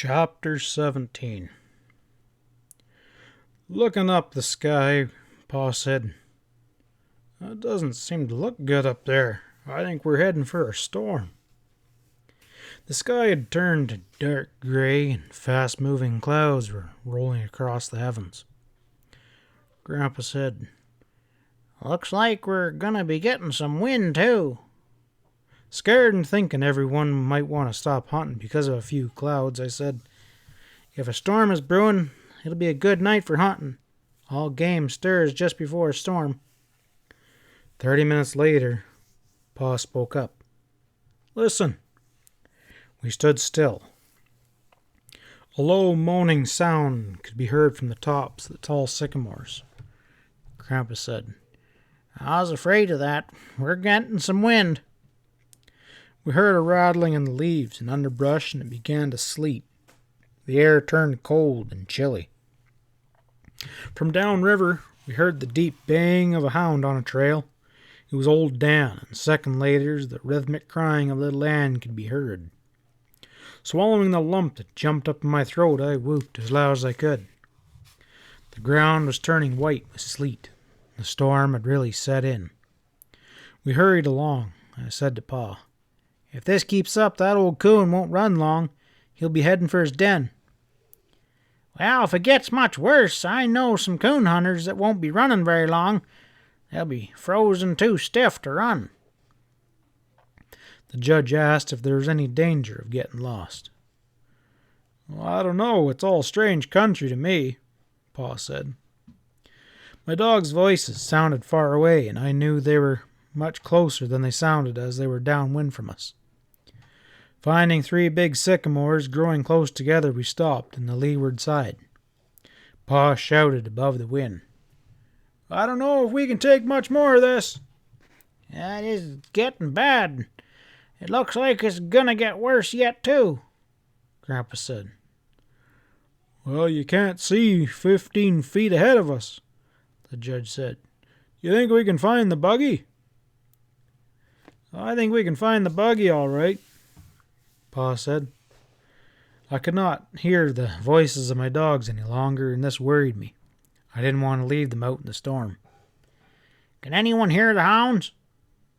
Chapter 17. Looking up the sky, Pa said, "It doesn't seem to look good up there. I think we're heading for a storm." The sky had turned to dark gray, and fast-moving clouds were rolling across the heavens. Grandpa said, "Looks like we're gonna be getting some wind, too." Scared and thinking everyone might want to stop hunting because of a few clouds, I said, "If a storm is brewing, it'll be a good night for hunting. All game stirs just before a storm." 30 minutes later, Pa spoke up. "Listen." We stood still. A low moaning sound could be heard from the tops of the tall sycamores. Grandpa said, "I was afraid of that. We're getting some wind." We heard a rattling in the leaves and underbrush, and it began to sleet. The air turned cold and chilly. From downriver, we heard the deep baying of a hound on a trail. It was old Dan, and a second later the rhythmic crying of little Ann could be heard. Swallowing the lump that jumped up in my throat, I whooped as loud as I could. The ground was turning white with sleet. The storm had really set in. We hurried along. I said to Pa, "If this keeps up, that old coon won't run long. He'll be heading for his den." "Well, if it gets much worse, I know some coon hunters that won't be running very long. They'll be frozen too stiff to run." The judge asked if there was any danger of getting lost. "Well, I don't know. It's all strange country to me," Pa said. My dogs' voices sounded far away, and I knew they were much closer than they sounded as they were downwind from us. Finding 3 big sycamores growing close together, we stopped on the leeward side. Pa shouted above the wind, "I don't know if we can take much more of this." "It is getting bad. It looks like it's gonna get worse yet, too," Grandpa said. "Well, you can't see 15 feet ahead of us," the judge said. "You think we can find the buggy?" "I think we can find the buggy all right," Pa said. I could not hear the voices of my dogs any longer, and this worried me. I didn't want to leave them out in the storm. "Can anyone hear the hounds?"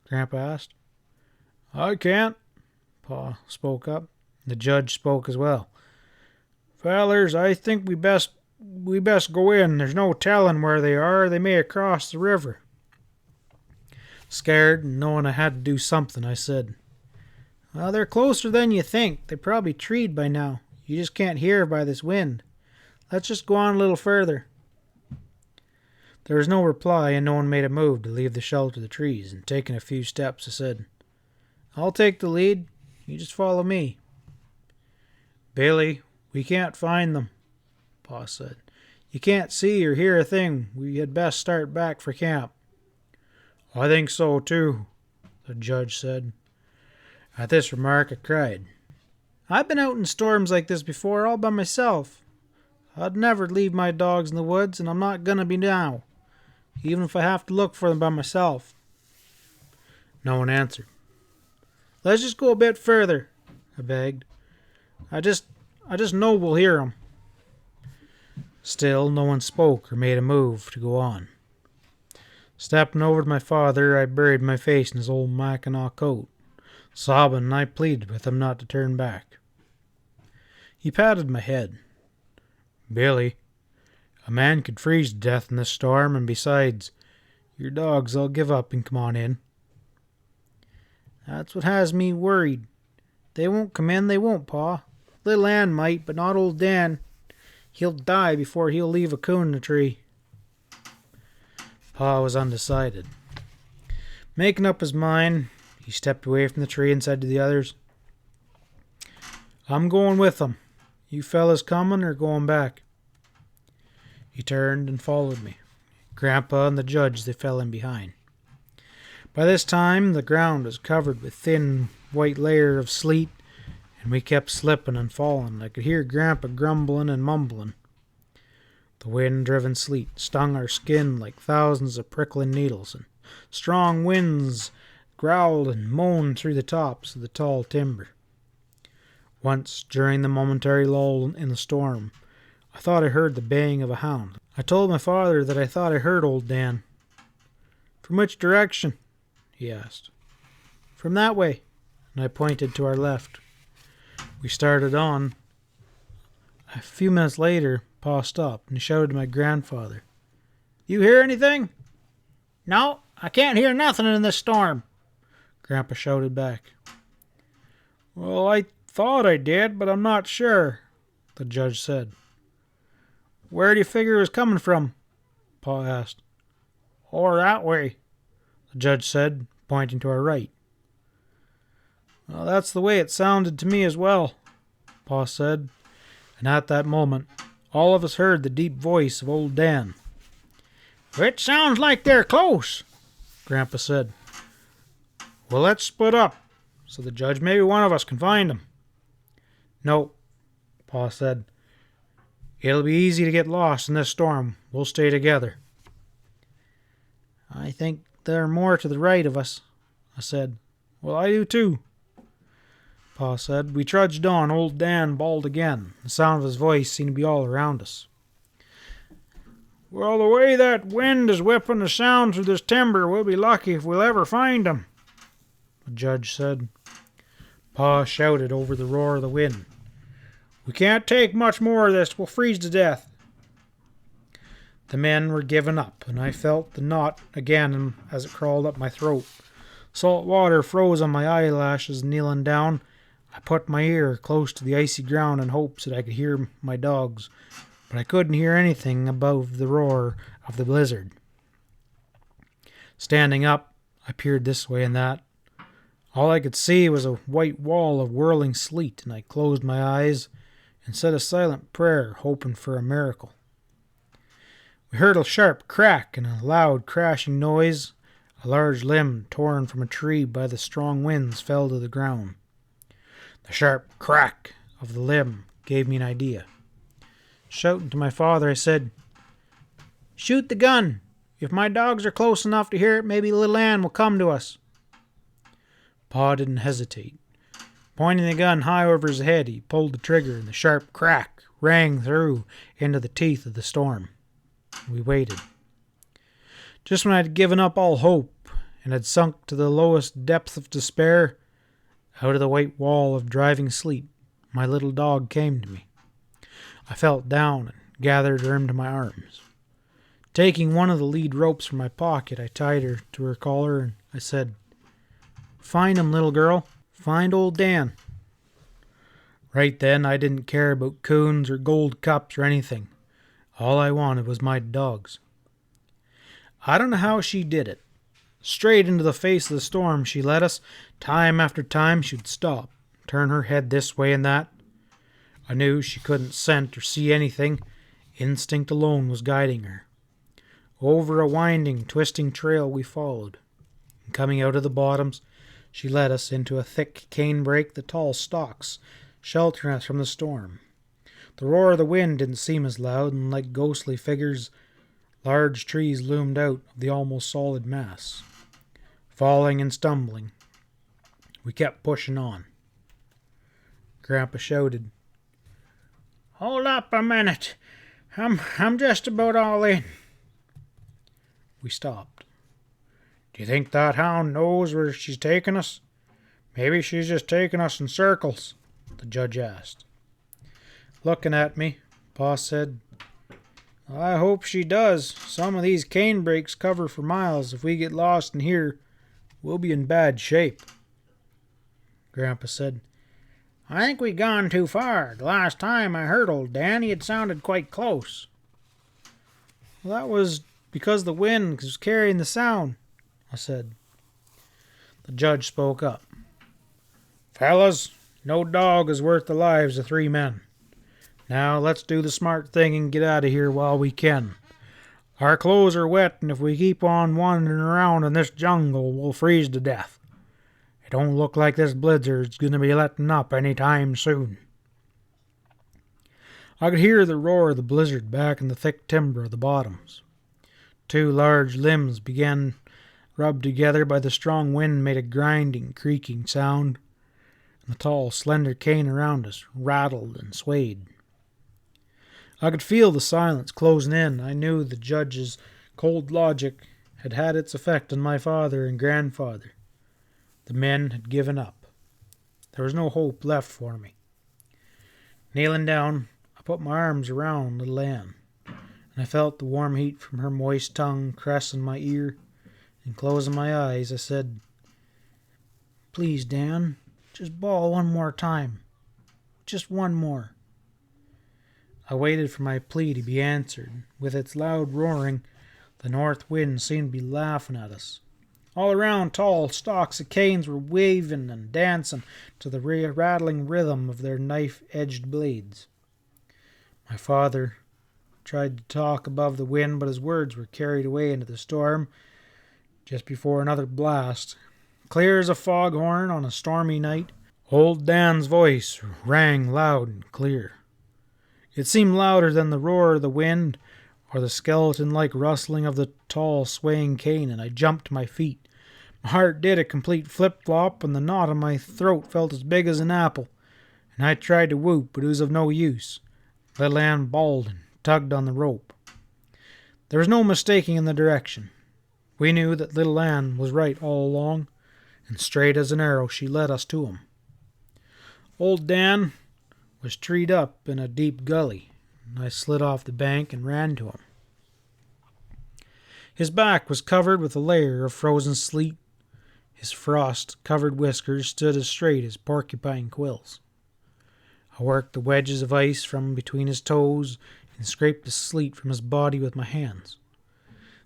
Grandpa asked. "I can't," Pa spoke up. The judge spoke as well. "Fellers, I think we best go in. There's no telling where they are. They may have crossed the river." Scared and knowing I had to do something, I said, "Well, they're closer than you think. They're probably treed by now. You just can't hear by this wind. Let's just go on a little further." There was no reply, and no one made a move to leave the shelter of the trees, and taking a few steps, I said, "I'll take the lead. You just follow me." "Billy, we can't find them," Pa said. "You can't see or hear a thing. We had best start back for camp." "I think so, too," the judge said. At this remark, I cried, "I've been out in storms like this before, all by myself. I'd never leave my dogs in the woods, and I'm not going to be now, even if I have to look for them by myself." No one answered. "Let's just go a bit further," I begged. I just know we'll hear them." Still, no one spoke or made a move to go on. Stepping over to my father, I buried my face in his old Mackinaw coat. Sobbing, I pleaded with him not to turn back. He patted my head. "Billy, a man could freeze to death in this storm, and besides, your dogs all give up and come on in." "That's what has me worried. They won't come in, they won't, Pa. Little Ann might, but not old Dan. He'll die before he'll leave a coon in a tree." Pa was undecided. Making up his mind, he stepped away from the tree and said to the others, "I'm going with them. You fellas coming or going back?" He turned and followed me. Grandpa and the judge, they fell in behind. By this time, the ground was covered with thin white layer of sleet, and we kept slipping and falling. I could hear Grandpa grumbling and mumbling. The wind-driven sleet stung our skin like thousands of prickling needles, and strong winds growled and moaned through the tops of the tall timber. Once, during the momentary lull in the storm, I thought I heard the baying of a hound. I told my father that I thought I heard old Dan. "From which direction?" he asked. "From that way," and I pointed to our left. We started on. A few minutes later, Pa stopped and he shouted to my grandfather, "You hear anything?" "No, I can't hear nothing in this storm," Grandpa shouted back. "Well, I thought I did, but I'm not sure," the judge said. "Where do you figure it was coming from?" Pa asked. "Or that way," the judge said, pointing to our right. "Well, that's the way it sounded to me as well," Pa said, and at that moment all of us heard the deep voice of old Dan. "It sounds like they're close," Grandpa said. "Well, let's split up," said the judge. "Maybe one of us can find them." "No," Pa said. "It'll be easy to get lost in this storm. We'll stay together." "I think there are more to the right of us," I said. "Well, I do too," Pa said. We trudged on. Old Dan bawled again. The sound of his voice seemed to be all around us. "Well, the way that wind is whipping the sound through this timber, we'll be lucky if we'll ever find them," the judge said. Pa shouted over the roar of the wind, "We can't take much more of this. We'll freeze to death." The men were giving up, and I felt the knot again as it crawled up my throat. Salt water froze on my eyelashes. Kneeling down, I put my ear close to the icy ground in hopes that I could hear my dogs, but I couldn't hear anything above the roar of the blizzard. Standing up, I peered this way and that. All I could see was a white wall of whirling sleet, and I closed my eyes and said a silent prayer, hoping for a miracle. We heard a sharp crack and a loud crashing noise. A large limb torn from a tree by the strong winds fell to the ground. The sharp crack of the limb gave me an idea. Shouting to my father, I said, "Shoot the gun. If my dogs are close enough to hear it, maybe little Ann will come to us." Pa didn't hesitate. Pointing the gun high over his head, he pulled the trigger, and the sharp crack rang through into the teeth of the storm. We waited. Just when I had given up all hope and had sunk to the lowest depth of despair, out of the white wall of driving sleet, my little dog came to me. I felt down and gathered her into my arms. Taking one of the lead ropes from my pocket, I tied her to her collar and I said, "Find him, little girl. Find old Dan." Right then, I didn't care about coons or gold cups or anything. All I wanted was my dogs. I don't know how she did it. Straight into the face of the storm she led us. Time after time she'd stop, turn her head this way and that. I knew she couldn't scent or see anything. Instinct alone was guiding her. Over a winding, twisting trail we followed. And coming out of the bottoms, she led us into a thick canebrake, the tall stalks sheltering us from the storm. The roar of the wind didn't seem as loud, and like ghostly figures, large trees loomed out of the almost solid mass. Falling and stumbling, we kept pushing on. Grandpa shouted, "Hold up a minute. I'm just about all in." We stopped. "Do you think that hound knows where she's taking us? Maybe she's just taking us in circles," the judge asked. Looking at me, Pa said, "I hope she does. Some of these canebrakes cover for miles. If we get lost in here, we'll be in bad shape." Grandpa said, "I think we've gone too far. The last time I heard old Danny, it sounded quite close." "Well, that was because the wind was carrying the sound," I said. The judge spoke up. "Fellas, no dog is worth the lives of 3 men. Now let's do the smart thing and get out of here while we can. Our clothes are wet, and if we keep on wandering around in this jungle, we'll freeze to death. It don't look like this blizzard's going to be letting up any time soon." I could hear the roar of the blizzard back in the thick timber of the bottoms. 2 large limbs began rubbed together by the strong wind made a grinding, creaking sound. The tall, slender cane around us rattled and swayed. I could feel the silence closing in. I knew the judge's cold logic had had its effect on my father and grandfather. The men had given up. There was no hope left for me. Kneeling down, I put my arms around little Anne, and I felt the warm heat from her moist tongue caressing my ear, and closing my eyes, I said, "Please, Dan, just bawl one more time. Just one more." I waited for my plea to be answered. With its loud roaring, the north wind seemed to be laughing at us. All around, tall stalks of canes were waving and dancing to the rattling rhythm of their knife-edged blades. My father tried to talk above the wind, but his words were carried away into the storm just before another blast. Clear as a foghorn on a stormy night, old Dan's voice rang loud and clear. It seemed louder than the roar of the wind or the skeleton-like rustling of the tall, swaying cane, and I jumped to my feet. My heart did a complete flip-flop, and the knot in my throat felt as big as an apple, and I tried to whoop, but it was of no use. Little Anne bawled and tugged on the rope. There was no mistaking the direction. We knew that little Anne was right all along, and straight as an arrow she led us to him. Old Dan was treed up in a deep gully, and I slid off the bank and ran to him. His back was covered with a layer of frozen sleet. His frost-covered whiskers stood as straight as porcupine quills. I worked the wedges of ice from between his toes and scraped the sleet from his body with my hands.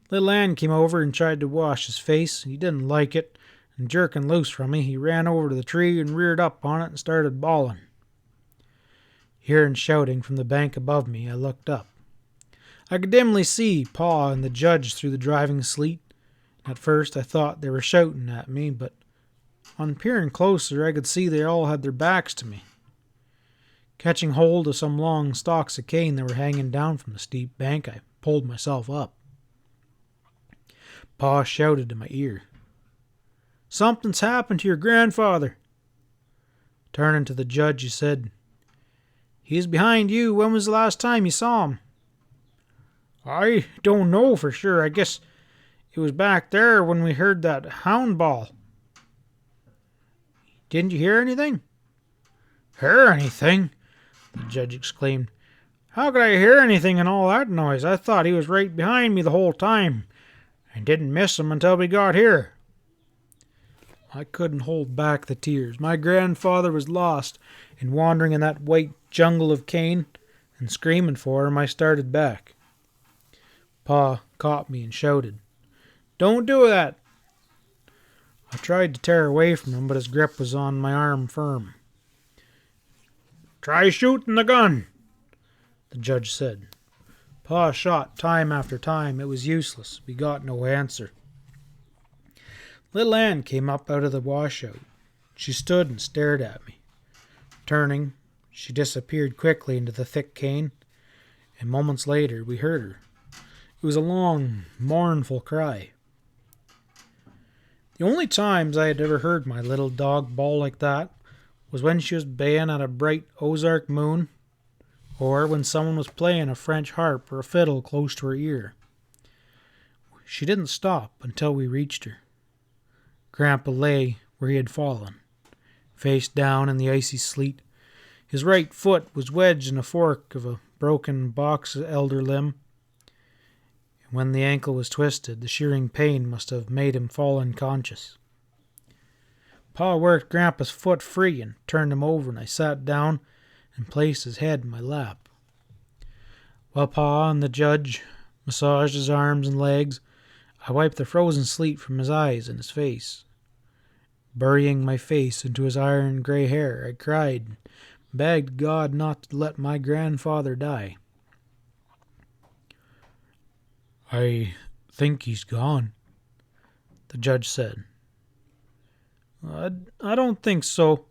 Little Anne came over and tried to wash his face. He didn't like it, and jerking loose from me, he ran over to the tree and reared up on it and started bawling. Hearing shouting from the bank above me, I looked up. I could dimly see Pa and the judge through the driving sleet. At first I thought they were shouting at me, but on peering closer I could see they all had their backs to me. Catching hold of some long stalks of cane that were hanging down from the steep bank, I pulled myself up. Pa shouted in my ear, "Something's happened to your grandfather." Turning to the judge, he said, "He's behind you. When was the last time you saw him?" "I don't know for sure. I guess it was back there when we heard that hound bawl." "Didn't you hear anything?" "Hear anything?" the judge exclaimed. "How could I hear anything in all that noise? I thought he was right behind me the whole time, and didn't miss him until we got here." I couldn't hold back the tears. My grandfather was lost and wandering in that white jungle of cane, and screaming for him, I started back. Pa caught me and shouted, "Don't do that!" I tried to tear away from him, but his grip was on my arm firm. "Try shooting the gun," the judge said. Pa shot time after time. It was useless. We got no answer. Little Anne came up out of the washout. She stood and stared at me. Turning, she disappeared quickly into the thick cane, and moments later we heard her. It was a long, mournful cry. The only times I had ever heard my little dog bawl like that was when she was baying at a bright Ozark moon, or when someone was playing a French harp or a fiddle close to her ear. She didn't stop until we reached her. Grandpa lay where he had fallen, face down in the icy sleet. His right foot was wedged in a fork of a broken box elder limb. And when the ankle was twisted, the shearing pain must have made him fall unconscious. Pa worked Grandpa's foot free and turned him over, and I sat down and placed his head in my lap. While Pa and the judge massaged his arms and legs, I wiped the frozen sleet from his eyes and his face. Burying my face into his iron gray hair, I cried and begged God not to let my grandfather die. "I think he's gone," the judge said. I don't think so,"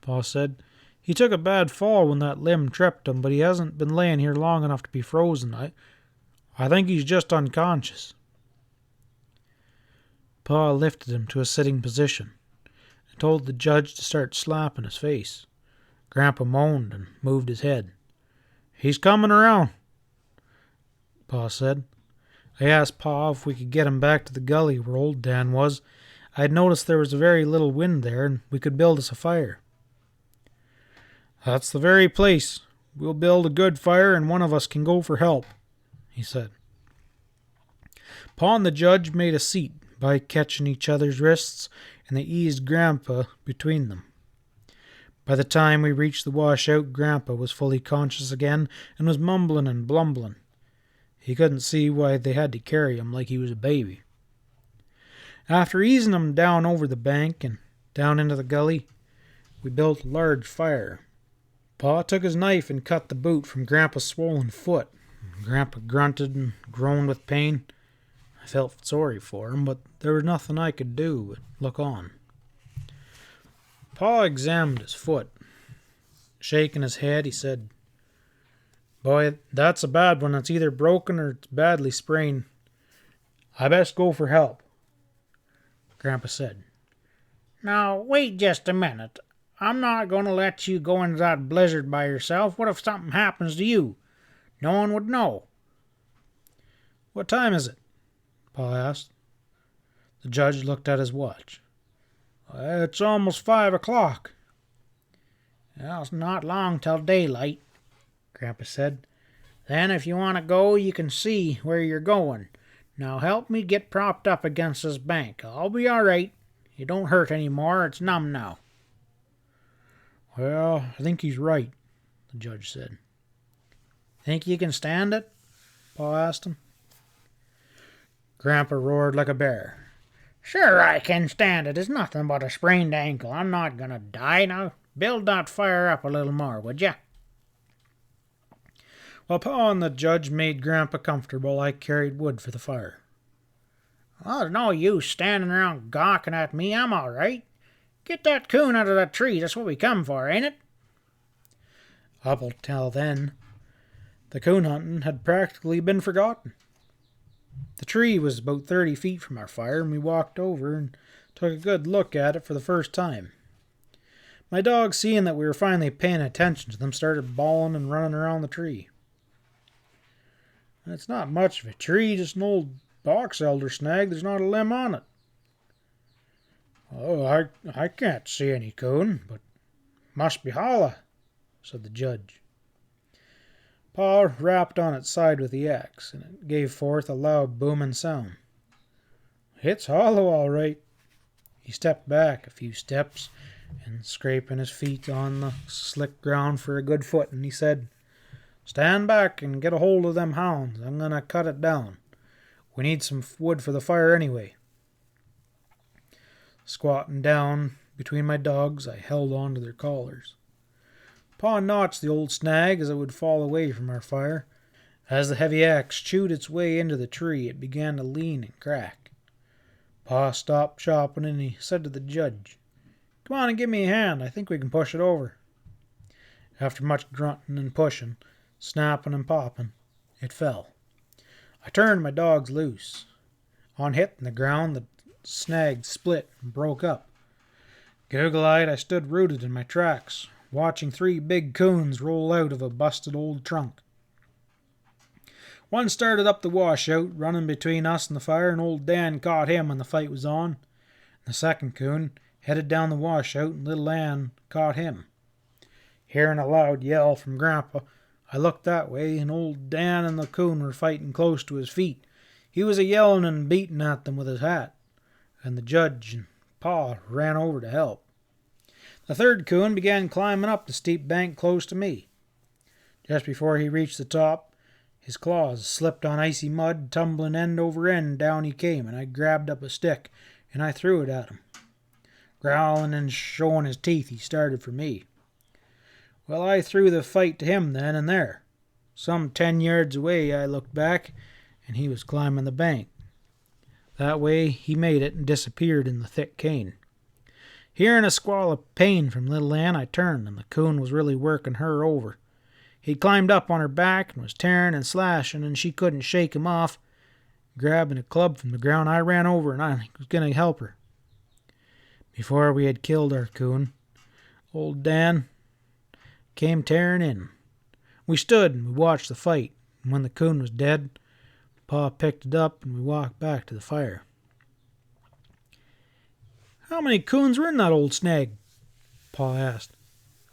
Pa said. "He took a bad fall when that limb tripped him, but he hasn't been laying here long enough to be frozen. I think he's just unconscious." Pa lifted him to a sitting position and told the judge to start slapping his face. Grandpa moaned and moved his head. "He's coming around," Pa said. I asked Pa if we could get him back to the gully where old Dan was. I had noticed there was very little wind there, and we could build us a fire. "That's the very place. We'll build a good fire, and one of us can go for help," he said. Pa and the judge made a seat by catching each other's wrists, and they eased Grandpa between them. By the time we reached the washout, Grandpa was fully conscious again and was mumbling and blumbling. He couldn't see why they had to carry him like he was a baby. After easing him down over the bank and down into the gully, we built a large fire. Pa took his knife and cut the boot from Grandpa's swollen foot. Grandpa grunted and groaned with pain. I felt sorry for him, but there was nothing I could do but look on. Pa examined his foot. Shaking his head, he said, "Boy, that's a bad one. It's either broken or it's badly sprained. I best go for help," Grandpa said. "Now, wait just a minute. I'm not going to let you go into that blizzard by yourself. What if something happens to you? No one would know." "What time is it?" Pa asked. The judge looked at his watch. "It's almost 5 o'clock." "Well, it's not long till daylight," Grandpa said. "Then if you want to go, you can see where you're going. Now help me get propped up against this bank. I'll be all right. You don't hurt any more. It's numb now." "Well, I think he's right," the judge said. "Think you can stand it?" Pa asked him. Grandpa roared like a bear. "Sure I can stand it. It's nothing but a sprained ankle. I'm not going to die. Now build that fire up a little more, would you?" While Pa and the judge made Grandpa comfortable, I carried wood for the fire. "Well, there's no use standing around gawking at me. I'm all right. Get that coon out of that tree. That's what we come for, ain't it?" Up till then, the coon hunting had practically been forgotten. The tree was about 30 feet from our fire, and we walked over and took a good look at it for the first time. My dogs, seeing that we were finally paying attention to them, started bawling and running around the tree. "It's not much of a tree, just an old box elder snag. There's not a limb on it." "Oh, I can't see any coon, but must be hollow," said the judge. Pa rapped on its side with the axe, and it gave forth a loud booming sound. "It's hollow, all right." He stepped back a few steps, and scraping his feet on the slick ground for a good footing, he said, "Stand back and get a hold of them hounds. I'm going to cut it down. We need some wood for the fire anyway." Squatting down between my dogs, I held on to their collars. Pa notched the old snag as it would fall away from our fire. As the heavy axe chewed its way into the tree, it began to lean and crack. Pa stopped chopping and he said to the judge, "Come on and give me a hand. I think we can push it over." After much grunting and pushing, snapping and popping, it fell. I turned my dogs loose. On hitting the ground, the snag split and broke up. Goggle-eyed, I stood rooted in my tracks, watching 3 big coons roll out of a busted old trunk. One started up the washout, running between us and the fire, and old Dan caught him when the fight was on. The second coon headed down the washout, and little Ann caught him. Hearing a loud yell from Grandpa, I looked that way, and old Dan and the coon were fighting close to his feet. He was a-yelling and beating at them with his hat, and the judge and Pa ran over to help. The third coon began climbing up the steep bank close to me. Just before he reached the top, his claws slipped on icy mud, tumbling end over end down he came, and I grabbed up a stick, and I threw it at him. Growling and showing his teeth, he started for me. Well, I threw the fight to him then and there. Some 10 yards away, I looked back, and he was climbing the bank. That way he made it and disappeared in the thick cane. Hearing a squall of pain from little Ann, I turned, and the coon was really working her over. He'd climbed up on her back and was tearing and slashing, and she couldn't shake him off. Grabbing a club from the ground, I ran over, and I was going to help her. Before we had killed our coon, old Dan came tearing in. We stood and we watched the fight, and when the coon was dead, Pa picked it up and we walked back to the fire. "How many coons were in that old snag?" Pa asked.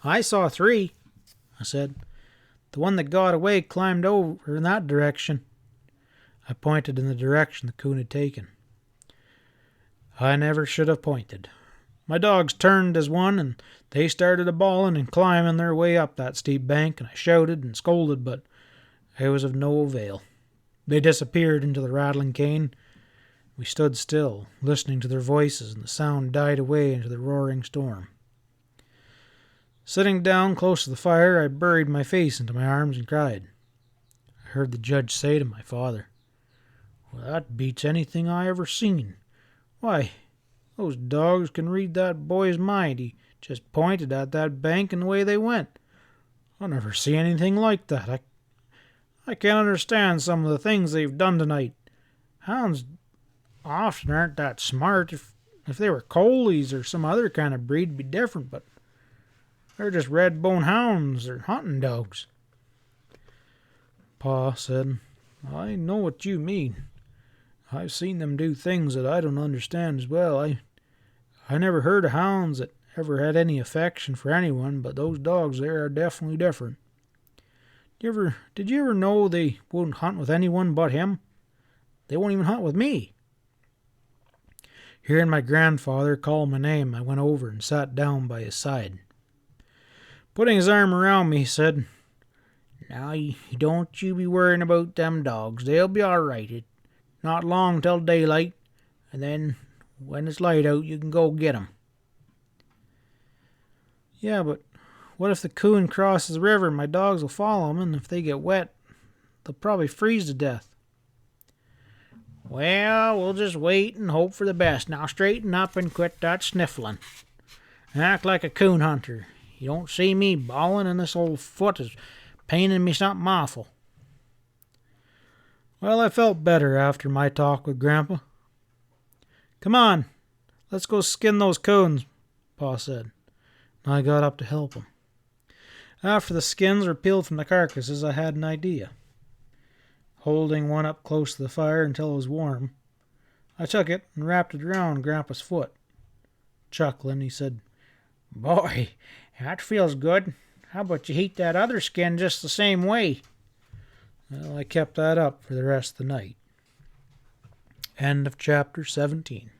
"I saw 3, I said. "The one that got away climbed over in that direction." I pointed in the direction the coon had taken. I never should have pointed. My dogs turned as one, and they started a-bawling and climbing their way up that steep bank, and I shouted and scolded, but it was of no avail. They disappeared into the rattling cane. We stood still, listening to their voices, and the sound died away into the roaring storm. Sitting down close to the fire, I buried my face into my arms and cried. I heard the judge say to my father, "Well, that beats anything I ever seen. Why, those dogs can read that boy's mind. He just pointed at that bank and away they went. I never see anything like that. I can't understand some of the things they've done tonight. Hounds often aren't that smart. If they were coleys or some other kind of breed, it'd be different, but they're just red-bone hounds or hunting dogs." Pa said, "I know what you mean. I've seen them do things that I don't understand as well. I never heard of hounds that ever had any affection for anyone, but those dogs there are definitely different. Did you ever know they won't hunt with anyone but him? They won't even hunt with me." Hearing my grandfather call my name, I went over and sat down by his side. Putting his arm around me, he said, "Now, don't you be worrying about them dogs. They'll be all right. It's not long till daylight, and then when it's light out, you can go get 'em." "Yeah, but what if the coon crosses the river and my dogs will follow him, and if they get wet, they'll probably freeze to death?" "Well, we'll just wait and hope for the best. Now straighten up and quit that sniffling. Act like a coon hunter. You don't see me bawling, and this old foot is paining me something awful." Well, I felt better after my talk with Grandpa. "Come on, let's go skin those coons," Pa said, and I got up to help him. After the skins were peeled from the carcasses, I had an idea. Holding one up close to the fire until it was warm, I took it and wrapped it around Grandpa's foot. Chuckling, he said, "Boy, that feels good. How about you heat that other skin just the same way?" Well, I kept that up for the rest of the night. End of chapter 17.